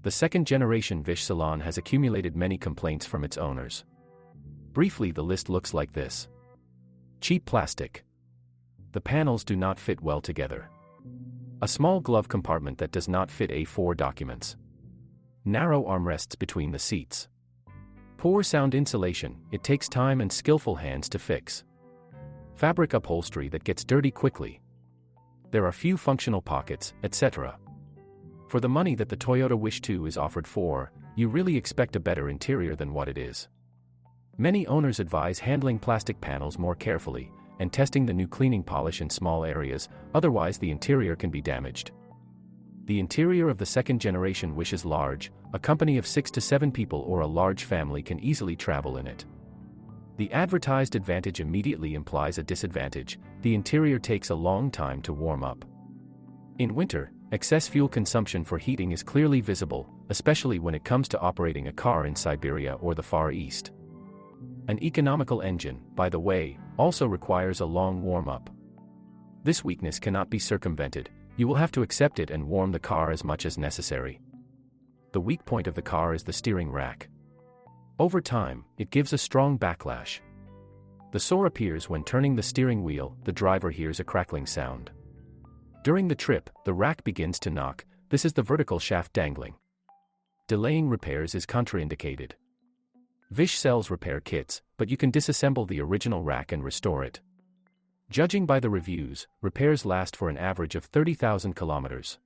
The second-generation Vish Salon has accumulated many complaints from its owners. Briefly, the list looks like this. Cheap plastic. The panels do not fit well together. A small glove compartment that does not fit A4 documents. Narrow armrests between the seats. Poor sound insulation, it takes time and skillful hands to fix. Fabric upholstery that gets dirty quickly. There are few functional pockets, etc. For the money that the Toyota Wish 2 is offered for, you really expect a better interior than what it is. Many owners advise handling plastic panels more carefully, and testing the new cleaning polish in small areas, otherwise the interior can be damaged. The interior of the second-generation Wish is large, a company of 6 to 7 people or a large family can easily travel in it. The advertised advantage immediately implies a disadvantage: the interior takes a long time to warm up. In winter, excess fuel consumption for heating is clearly visible, especially when it comes to operating a car in Siberia or the Far East. An economical engine, by the way, also requires a long warm-up. This weakness cannot be circumvented, you will have to accept it and warm the car as much as necessary. The weak point of the car is the steering rack. Over time, it gives a strong backlash. The sore appears when turning the steering wheel, the driver hears a crackling sound. During the trip, the rack begins to knock, this is the vertical shaft dangling. Delaying repairs is contraindicated. Vish sells repair kits, but you can disassemble the original rack and restore it. Judging by the reviews, repairs last for an average of 30,000 kilometers.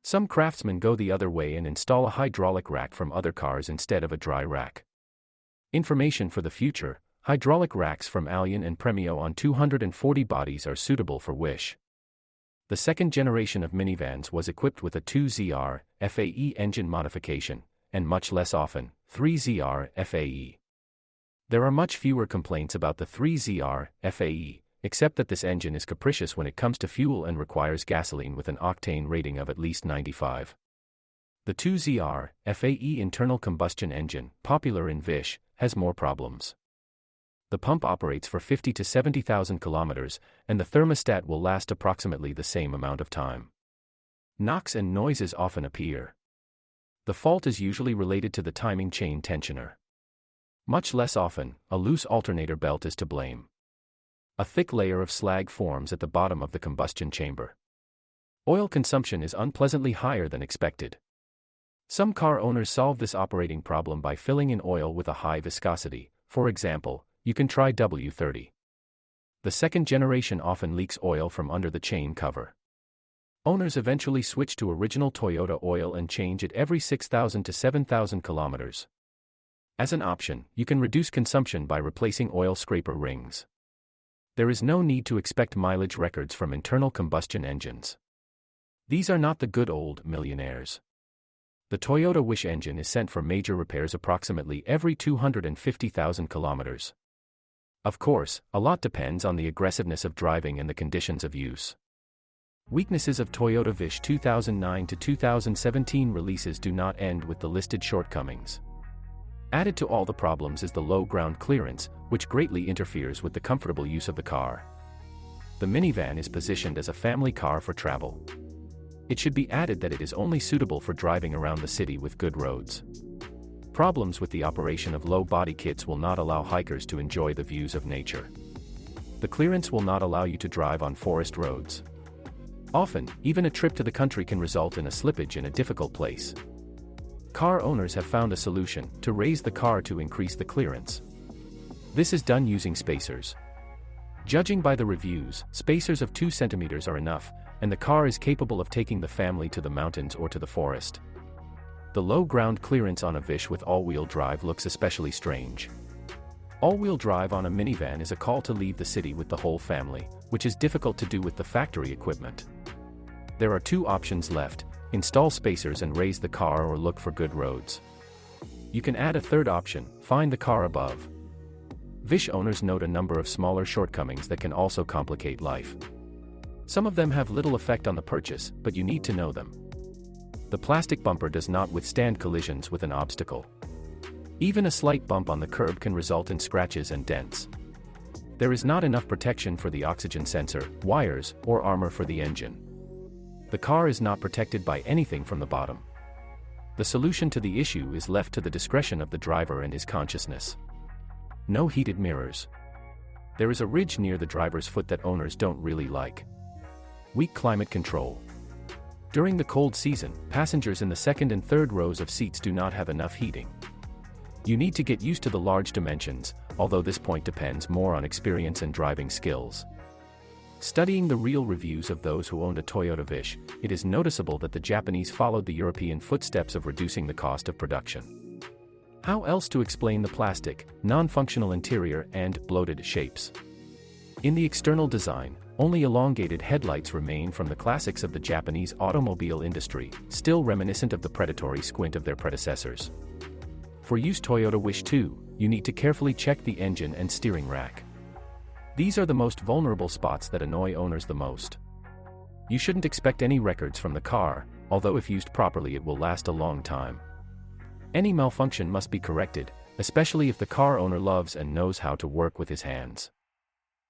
Some craftsmen go the other way and install a hydraulic rack from other cars instead of a dry rack. Information for the future: hydraulic racks from Allion and Premio on 240 bodies are suitable for Wish. The second generation of minivans was equipped with a 2ZR FAE engine modification, and much less often, 3ZR FAE. There are much fewer complaints about the 3ZR FAE, except that this engine is capricious when it comes to fuel and requires gasoline with an octane rating of at least 95. The 2ZR FAE internal combustion engine, popular in Vish, has more problems. The pump operates for 50 to 70,000 kilometers, and the thermostat will last approximately the same amount of time. Knocks and noises often appear. The fault is usually related to the timing chain tensioner. Much less often, a loose alternator belt is to blame. A thick layer of slag forms at the bottom of the combustion chamber. Oil consumption is unpleasantly higher than expected. Some car owners solve this operating problem by filling in oil with a high viscosity. For example, you can try W30. The second generation often leaks oil from under the chain cover. Owners eventually switch to original Toyota oil and change it every 6,000 to 7,000 kilometers. As an option, you can reduce consumption by replacing oil scraper rings. There is no need to expect mileage records from internal combustion engines. These are not the good old millionaires. The Toyota Wish engine is sent for major repairs approximately every 250,000 kilometers. Of course, a lot depends on the aggressiveness of driving and the conditions of use. Weaknesses of Toyota Vish 2009 to 2017 releases do not end with the listed shortcomings. Added to all the problems is the low ground clearance, which greatly interferes with the comfortable use of the car. The minivan is positioned as a family car for travel. It should be added that it is only suitable for driving around the city with good roads. Problems with the operation of low body kits will not allow hikers to enjoy the views of nature. The clearance will not allow you to drive on forest roads. Often, even a trip to the country can result in a slippage in a difficult place. Car owners have found a solution: to raise the car to increase the clearance. This is done using spacers. Judging by the reviews, spacers of 2 centimeters are enough, and the car is capable of taking the family to the mountains or to the forest. The low ground clearance on a Vish with all-wheel drive looks especially strange. All-wheel drive on a minivan is a call to leave the city with the whole family, which is difficult to do with the factory equipment. There are 2 options left: install spacers and raise the car, or look for good roads. You can add a third option: find the car above. Vish owners note a number of smaller shortcomings that can also complicate life. Some of them have little effect on the purchase, but you need to know them. The plastic bumper does not withstand collisions with an obstacle. Even a slight bump on the curb can result in scratches and dents. There is not enough protection for the oxygen sensor, wires, or armor for the engine. The car is not protected by anything from the bottom. The solution to the issue is left to the discretion of the driver and his consciousness. No heated mirrors. There is a ridge near the driver's foot that owners don't really like. Weak climate control. During the cold season, passengers in the second and third rows of seats do not have enough heating. You need to get used to the large dimensions, although this point depends more on experience and driving skills. Studying the real reviews of those who owned a Toyota Wish, it is noticeable that the Japanese followed the European footsteps of reducing the cost of production. How else to explain the plastic, non-functional interior and bloated shapes? In the external design, only elongated headlights remain from the classics of the Japanese automobile industry, still reminiscent of the predatory squint of their predecessors. For used Toyota Wish 2, you need to carefully check the engine and steering rack. These are the most vulnerable spots that annoy owners the most. You shouldn't expect any records from the car, although if used properly it will last a long time. Any malfunction must be corrected, especially if the car owner loves and knows how to work with his hands.